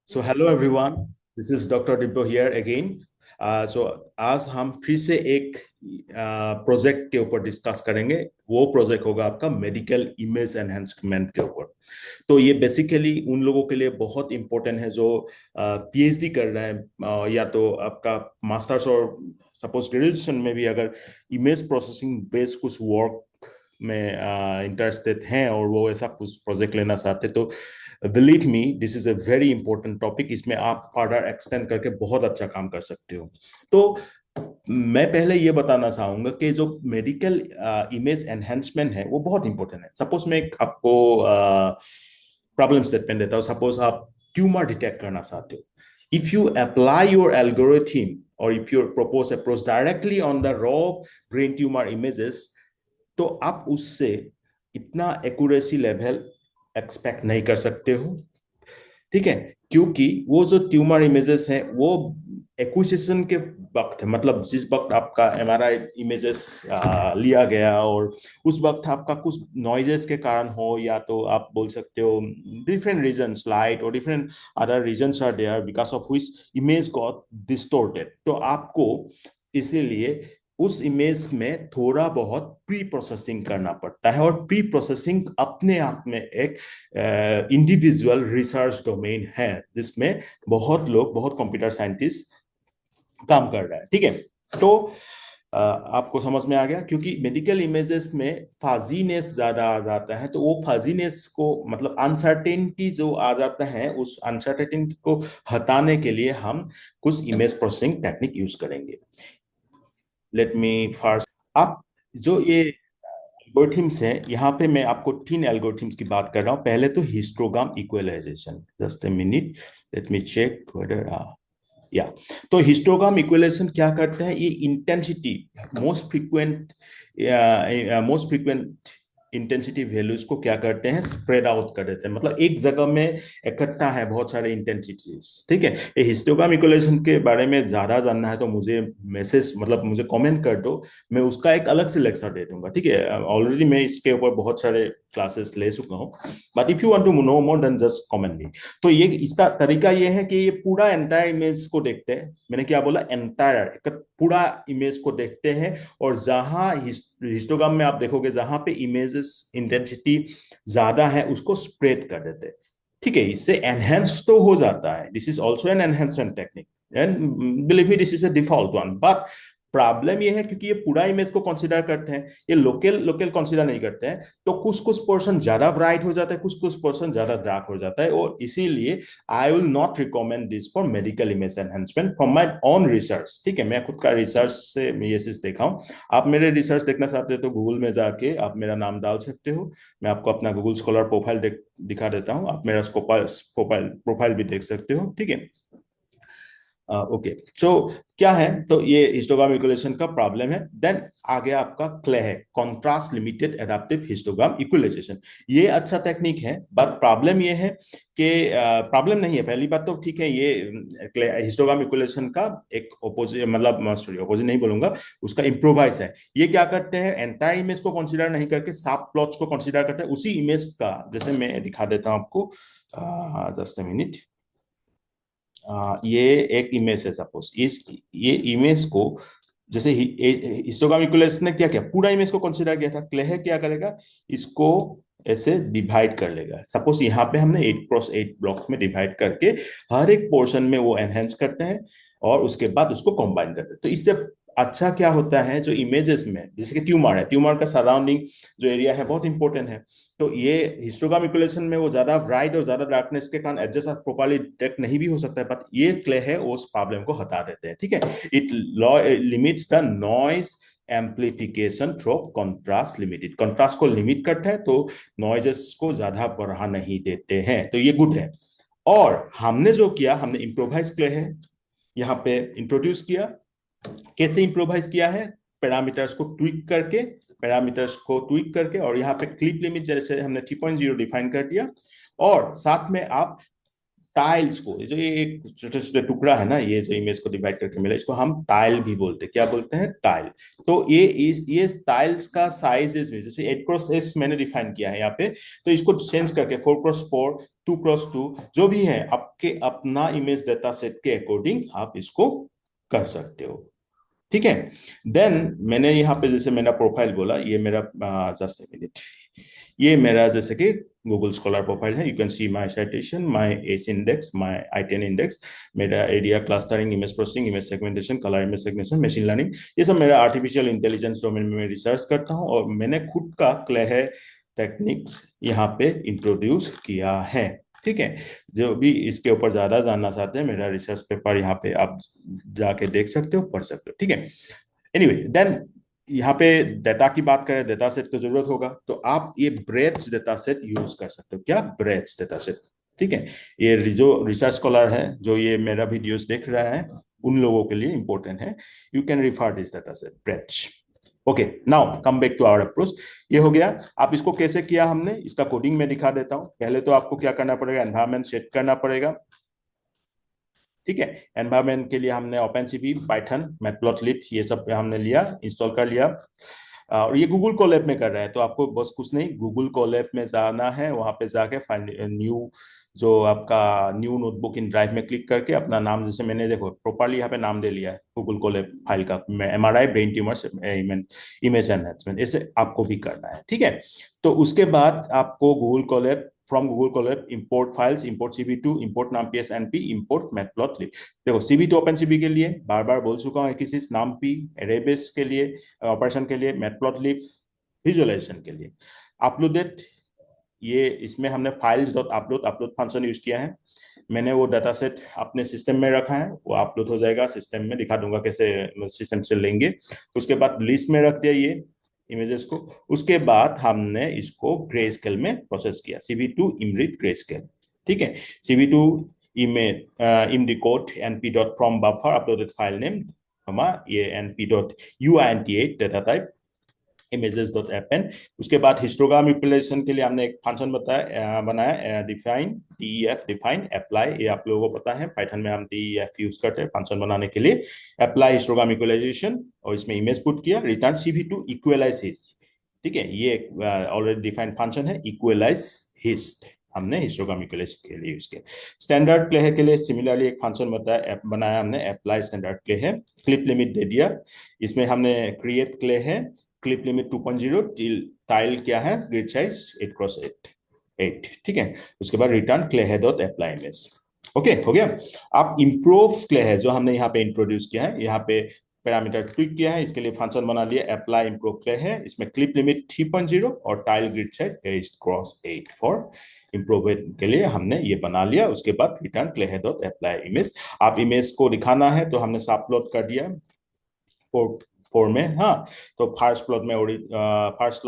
So hello everyone, this is doctor Dibbo here again. So आज हम फिर से एक प्रोजेक्ट के ऊपर डिस्कस करेंगे। वो प्रोजेक्ट होगा आपका मेडिकल इमेज एनहेंसमेंट के ऊपर। तो ये बेसिकली उन लोगों के लिए बहुत इंपॉर्टेंट है जो पीएचडी कर रहे हैं, या तो आपका मास्टर्स और सपोज ग्रेजुएशन में भी अगर इमेज प्रोसेसिंग बेस्ड कुछ वर्क में इंटरेस्टेड हैं और वो ऐसा कुछ प्रोजेक्ट लेना चाहते, तो believe me this is a very important topic. इसमें आप फर्दर एक्सटेंड करके बहुत अच्छा काम कर सकते हो। तो मैं पहले ये बताना चाहूंगा कि जो मेडिकल इमेज एनहेंसमेंट है वो बहुत इंपॉर्टेंट है। सपोज मैं एक आपको प्रॉब्लम स्टेटमेंट देता हूँ। सपोज आप ट्यूमर डिटेक्ट करना चाहते हो। If you apply your algorithm और if you propose approach directly on the raw brain tumor images, तो आप उससे इतना एक्यूरेसी लेवल एक्सपेक्ट नहीं कर सकते हो। ठीक है, क्योंकि वो जो ट्यूमर इमेजेस हैं वो एक्विजिशन के वक्त है, मतलब जिस वक्त आपका एमआरआई इमेजेस लिया गया और उस वक्त आपका कुछ नॉइजेस के कारण हो, या तो आप बोल सकते हो डिफरेंट रीजंस, लाइट और different other reasons are there because of which image got distorted. तो आपको इसीलिए उस इमेज में थोड़ा बहुत प्री प्रोसेसिंग करना पड़ता है, और प्री प्रोसेसिंग अपने आप में एक इंडिविजुअल रिसर्च डोमेन है जिसमें बहुत लोग, बहुत कंप्यूटर साइंटिस्ट काम कर रहा है। ठीक है, तो आपको समझ में आ गया, क्योंकि मेडिकल इमेजेस में फाजीनेस ज्यादा आ जाता है, तो वो फाजीनेस को मतलब अनसर्टेनिटी जो आ जाता है, उस अनसर्टेनिटी को हटाने के लिए हम कुछ इमेज प्रोसेसिंग टेक्निक यूज करेंगे। लेट मी फर्स्ट, आप जो ये एल्गोरिथम्स है, यहाँ पे मैं आपको तीन एल्गोरिथम्स की बात कर रहा हूँ। पहले तो histogram equalization, just a minute, let me check whether yeah. तो हिस्टोग्राम इक्वलाइजेशन क्या करते हैं, ये intensity, most frequent intensity values को क्या करते हैं, स्प्रेड आउट कर देते हैं। मतलब एक जगह में इकट्ठा है बहुत सारे इंटेंसिटीज। ठीक है, ये हिस्टोग्राम इक्वलाइजेशन के बारे में ज्यादा जानना है तो मुझे मैसेज, मतलब मुझे कमेंट कर दो, मैं उसका एक अलग से लेक्चर दे दूंगा। ठीक है, ऑलरेडी मैं इसके ऊपर बहुत सारे क्लासेस ले चुका हूँ, but if you want to know more then just comment me. तो ये इसका तरीका ये है कि ये पूरा एंटायर इमेज को देखते हैं। मैंने क्या बोला, एंटायर पूरा इमेज को देखते हैं, और जहां हिस्टोग्राम में आप देखोगे जहां पे इमेजेस इंटेंसिटी ज्यादा है उसको स्प्रेड कर देते हैं। ठीक है, इससे एनहेंस तो हो जाता है, this is also an enhancement technique and believe me this is a default one. But problem ये है क्योंकि ये पूरा इमेज को कंसीडर करते हैं, ये लोकल लोकल कंसीडर नहीं करते हैं, तो कुछ कुछ पोर्शन ज्यादा ब्राइट हो जाता है, कुछ कुछ पोर्शन ज्यादा डार्क हो जाता है। और इसीलिए I will not recommend this for medical image enhancement from my own research. ठीक है, मैं खुद का रिसर्च से ये चीज देखा हूँ। आप मेरे रिसर्च देखना चाहते हो तो गूगल में जाके आप मेरा नाम डाल सकते हो। मैं आपको अपना गूगल स्कॉलर प्रोफाइल दिखा देता हूँ, आप मेरा प्रोफाइल प्रोफाइल भी देख सकते हो। ठीक है, ओके। सो क्या है, तो ये हिस्टोग्राम इक्विलाइजेशन का प्रॉब्लम है। देन आगे आपका क्ले है, contrast limited adaptive histogram equalization. ये अच्छा टेक्निक है, बट प्रॉब्लम ये है कि प्रॉब्लम नहीं है। पहली बात तो ठीक है, ये हिस्टोग्राम इक्विलाइजेशन का एक ओपोजिट, मतलब सॉरी ओपोजिट नहीं बोलूंगा, उसका इम्प्रोवाइज है। ये क्या करते हैं, एंटायर इमेज को कंसीडर नहीं करके सब प्लॉट्स को कंसीडर करते हैं उसी इमेज का। जैसे मैं दिखा देता हूं आपको, जस्ट अ मिनट। ये एक इमेज है, सपोज इस ये इमेज को, जैसे हिस्टोग्राम इक्विलाइजेशन ने क्या किया, पूरा इमेज को कंसीडर किया था। क्ले क्या करेगा, इसको ऐसे डिवाइड कर लेगा। सपोज यहाँ पे हमने 8x8 ब्लॉक्स में डिवाइड करके हर एक पोर्शन में वो एनहेंस करते हैं, और उसके बाद उसको कंबाइन करते हैं। तो इससे अच्छा क्या होता है, जो इमेजेस में जैसे कि ट्यूमर है, ट्यूमर का सराउंडिंग जो एरिया है बहुत इंपॉर्टेंट है। तो ये हिस्टोग्राम इक्विलाइजेशन में वो ज्यादा ब्राइट और ज्यादा डार्कनेस के कारण एडजस्ट प्रॉपर्ली डिटेक्ट नहीं भी हो सकता है, बट ये क्ले है वो उस प्रॉब्लम को हटा देते हैं। ठीक है, it limits the noise amplification through contrast limited, contrast को लिमिट करता है, तो नॉइजेस को ज्यादा बढ़ा नहीं देते हैं, तो ये गुड है। और हमने जो किया, हमने इम्प्रोवाइज क्ले है यहाँ पे इंट्रोड्यूस किया। कैसे इंप्रोवाइज किया है, पैरामीटर्स को ट्विक करके, और यहाँ पे क्लिप लिमिट जैसे हमने 3.0 डिफाइन कर दिया। और साथ में आप टाइल्स को, जो ये एक छोटे छोटे टुकड़ा है ना, ये जो इमेज को डिवाइड करके मिला, इसको हम टाइल भी बोलते हैं। क्या बोलते हैं, टाइल। तो ये टाइल्स का साइज इसमें जैसे 8x8 मैंने डिफाइन किया है यहाँ पे, तो इसको चेंज करके 4x4 2x2 जो भी है आपके अपना इमेज डेटा सेट के अकॉर्डिंग आप इसको कर सकते हो। ठीक है। देन मैंने यहाँ पे जैसे मेरा प्रोफाइल बोला, ये मेरा जस्ट मिनट, ये मेरा जैसे कि गूगल स्कॉलर प्रोफाइल है। You can see my citation, my h index, my i10 index, मेरा area clustering, image processing, image segmentation, colour image segmentation, machine learning, ये सब मेरा आर्टिफिशियल इंटेलिजेंस डोमेन में रिसर्च करता हूँ। और मैंने खुद का क्ले टेक्निक्स यहाँ पे इंट्रोड्यूस किया है। ठीक है। जो भी इसके ऊपर ज्यादा जानना चाहते हैं, मेरा रिसर्च पेपर यहाँ पे आप जाके देख सकते हो, पढ़ सकते हो। ठीक है। एनीवे देन यहाँ पे डेटा की बात करें, डेटा सेट की जरूरत होगा, तो आप ये ब्रेथ डेटा सेट यूज कर सकते हो। क्या? Breath data set. ठीक है। ये जो रिसर्च स्कॉलर है, जो ये मेरा वीडियोस देख रहा है, उन लोगों के लिए इंपॉर्टेंट है। You can refer this data set breath. Okay, now come back to our approach. ये हो गया। आप इसको कैसे किया हमने, इसका कोडिंग में दिखा देता हूं। पहले तो आपको क्या करना पड़ेगा, एनवायरमेंट सेट करना पड़ेगा। ठीक है। एनवायरमेंट के लिए हमने ओपनसीवी, पाइथन, मैटप्लॉटलिब ये सब हमने लिया, इंस्टॉल कर लिया। और ये गूगल कोलैब में कर रहा है, तो आपको बस कुछ नहीं, गूगल कोलैब में जाना है, वहां पे जाके फाइंड न्यू, जो आपका न्यू नोटबुक इन ड्राइव में क्लिक करके अपना नाम, जैसे मैंने देखो प्रॉपरली यहाँ पे नाम दे लिया है गूगल कोलैब फाइल का, MRI brain tumours image enhancement, ऐसे आपको भी करना है। ठीक है। तो उसके बाद आपको Google Colab, from Google Colab import files, import CV2, import numpy NP, import matplotlib. देखो CV2 ओपन सीबी के लिए बार बार बोल चुका हूँ, किसी numpy एरेबेस के लिए, ऑपरेशन के लिए, मैटप्लॉटलिब विजुअलाइजेशन के लिए, अपलोडेड, ये इसमें हमने files dot upload upload function use किया है। मैंने वो डाटा सेट अपने सिस्टम में रखा है, वो अपलोड हो जाएगा सिस्टम में, दिखा दूंगा कैसे सिस्टम से लेंगे। उसके बाद लिस्ट में रख दिया ये इमेजेस को। उसके बाद हमने इसको ग्रे स्केल में प्रोसेस किया, CV2 इमरिट ग्रे स्केल। ठीक है। CV2 image imdecode np dot from buffer uploaded file name, ये np dot uint8 data type images dot append। उसके बाद हिस्टोग्राम रिप्रेजेंटेशन के लिए हमने एक फंक्शन बनाया, डिफाइन def डिफाइन अप्लाई, ये आप लोगों को पता है, पाइथन में हम def यूज करते हैं फंक्शन बनाने के लिए। अप्लाई हिस्टोग्राम इक्वलाइजेशन, और इसमें इमेज पुट किया, रिटर्न CV2 इक्वलाइज हिस्ट। ठीक है। ये ऑलरेडी डिफाइंड फंक्शन है, इक्वलाइज हिस्ट, हमने हिस्टोग्राम इक्वलाइज के लिए यूज किया। स्टैंडर्ड क्ले के लिए सिमिलरली एक फंक्शन बनाया हमने, अप्लाई स्टैंडर्ड क्ले है, क्लिप लिमिट दे दिया। इसमें हमने क्रिएट क्ले है, क्लिप लिमिट 2.0, टाइल क्या है, ग्रिड साइज 8x8। ठीक है। उसके बाद रिटर्न क्ले है डॉट अप्लाई इमेज। ओके, हो गया। अब इम्प्रूव क्ले है जो हमने यहाँ पे इंट्रोड्यूस किया है, यहाँ पे पैरामीटर ट्विक किया है, इसके लिए फंक्शन बना लिया, अप्लाई इम्प्रूव क्ले है, इसमें क्लिप लिमिट 3.0 और tile grid size 8x8 for improvement के लिए हमने ये बना लिया। उसके बाद रिटर्न क्ले है डॉट अप्लाई इमेज। आप इमेज को दिखाना है तो हमने अपलोड कर दिया पोर्ट 4 में। हाँ, तो फर्स्ट प्लॉट में, फर्स्ट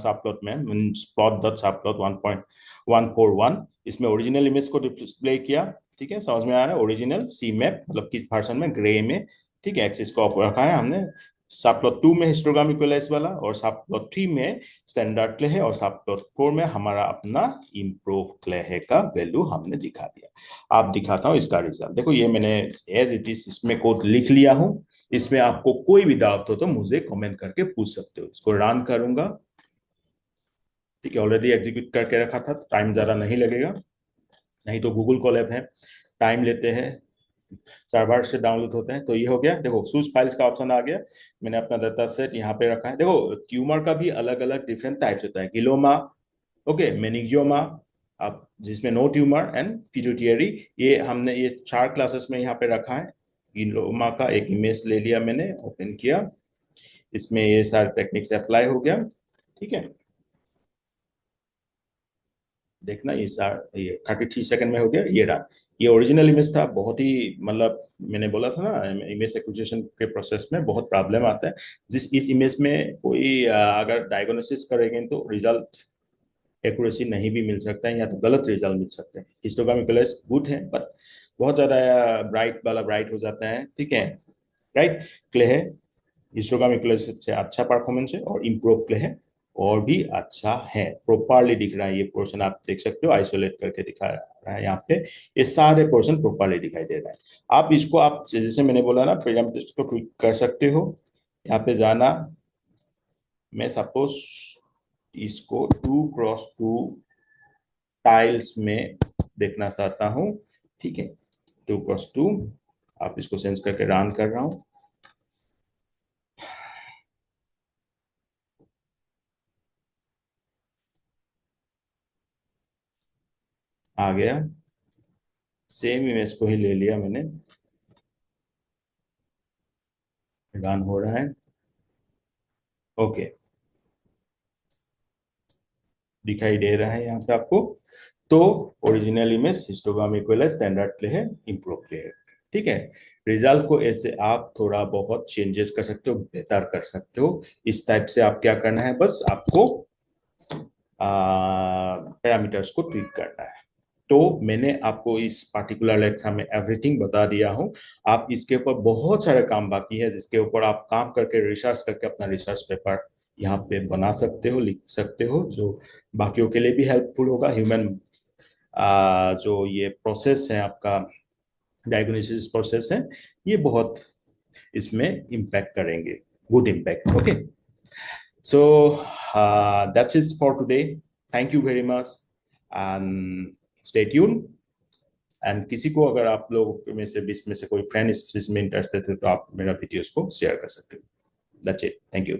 सब प्लॉट में प्लॉट डॉट सब प्लॉट 1.141, इसमें ओरिजिनल इमेज को डिस्प्ले किया। ठीक है, समझ में आ रहा है, ओरिजिनल सी मैप, मतलब किस वर्जन में, ग्रे में। ठीक है, एक्सिस को रखा है हमने। सब प्लॉट 2 में हिस्टोग्राम इक्वलाइज वाला, और सब प्लॉट 3 में स्टैंडर्ड क्ले है, और सब प्लॉट 4 में हमारा अपना इम्प्रूव क्ले है का वैल्यू हमने दिखा दिया। आप दिखाता हूँ इसका रिजल्ट, देखो ये मैंने एज इट इज इसमें कोड लिख लिया हूँ। इसमें आपको कोई भी डाउट हो तो मुझे कमेंट करके पूछ सकते हो। इसको रन करूंगा। ठीक है, ऑलरेडी एग्जीक्यूट करके रखा था, टाइम ज्यादा नहीं लगेगा, नहीं तो गूगल कोलैब है, टाइम लेते हैं, सर्वर से डाउनलोड होते हैं। तो ये हो गया, देखो सूज फाइल्स का ऑप्शन आ गया। मैंने अपना डाटा सेट यहाँ पे रखा है। देखो ट्यूमर का भी अलग अलग डिफरेंट टाइप्स होता है, गिलोमा, ओके, मेनिंजियोमा, अब जिसमें नो ट्यूमर एंड पिट्यूटरी, ये हमने ये 4 क्लासेस में यहाँ पे रखा है। गिलोमा का एक इमेज ले लिया मैंने, ओपन किया, इसमें ये सारे टेक्निक्स अप्लाई हो गया। ठीक है, देखना ये 33 सेकंड में हो गया, ये रहा। ये ओरिजिनल इमेज था, बहुत ही मतलब मैंने बोला था ना, इमेज एक्विजिशन के प्रोसेस में बहुत प्रॉब्लम आता है। इस इमेज में कोई अगर डायग्नोसिस करेंगे तो रिजल्ट एक्यूरेसी नहीं भी मिल सकता है, या तो गलत रिजल्ट मिल सकते हैं। हिस्टोग्राम प्लस गुड है, बट बहुत ज्यादा ब्राइट वाला ब्राइट हो जाता है। ठीक है, राइट क्ले है, हिस्टोग्राम प्लस से अच्छा परफॉर्मेंस है, और इम्प्रूव क्ले है और भी अच्छा है, प्रॉपरली दिख रहा है। ये पोर्शन आप देख सकते हो, आइसोलेट करके दिखा रहा है यहाँ पे, ये सारे पोर्शन प्रॉपरली दिखाई दे रहा है। आप इसको, आप जैसे मैंने बोला ना, प्रोग्राम टेस्ट को क्लिक कर सकते हो, यहाँ पे जाना, मैं सपोज इसको 2x2 टाइल्स में देखना चाहता हूँ, ठीक है। 2 + 2, आप इसको सेंस करके रन कर रहा हूँ। आ गया, सेम इमेज को ही ले लिया मैंने, रन हो रहा है। ओके, दिखाई दे रहा है यहाँ पे आपको। तो original image histogram equal standard play है, इम्प्रूव प्ले है, ठीक है। रिजल्ट को ऐसे आप थोड़ा बहुत चेंजेस कर सकते हो, बेहतर कर सकते हो। इस टाइप से आप क्या करना है, बस आपको पैरामीटर्स को ट्वीक करना है। तो मैंने आपको इस पार्टिकुलर लेक्चर में एवरीथिंग बता दिया हूं। आप इसके ऊपर बहुत सारे काम बाकी है, जिसके ऊपर आप काम करके रिसर्च करके अपना रिसर्च पेपर यहाँ पे बना सकते हो, लिख सकते हो, जो बाकियों के लिए भी हेल्पफुल होगा। ह्यूमन जो ये प्रोसेस है आपका, डायग्नोसिस प्रोसेस है, ये बहुत इसमें इम्पैक्ट करेंगे, good impact. Okay, so that's it for today. Thank you very much and stay tune. And किसी को अगर आप लोग में से बीच में से कोई फ्रेंड इस चीज में इंटरेस्टेड है तो आप मेरा वीडियोस को शेयर कर सकते हो। That's it, thank you.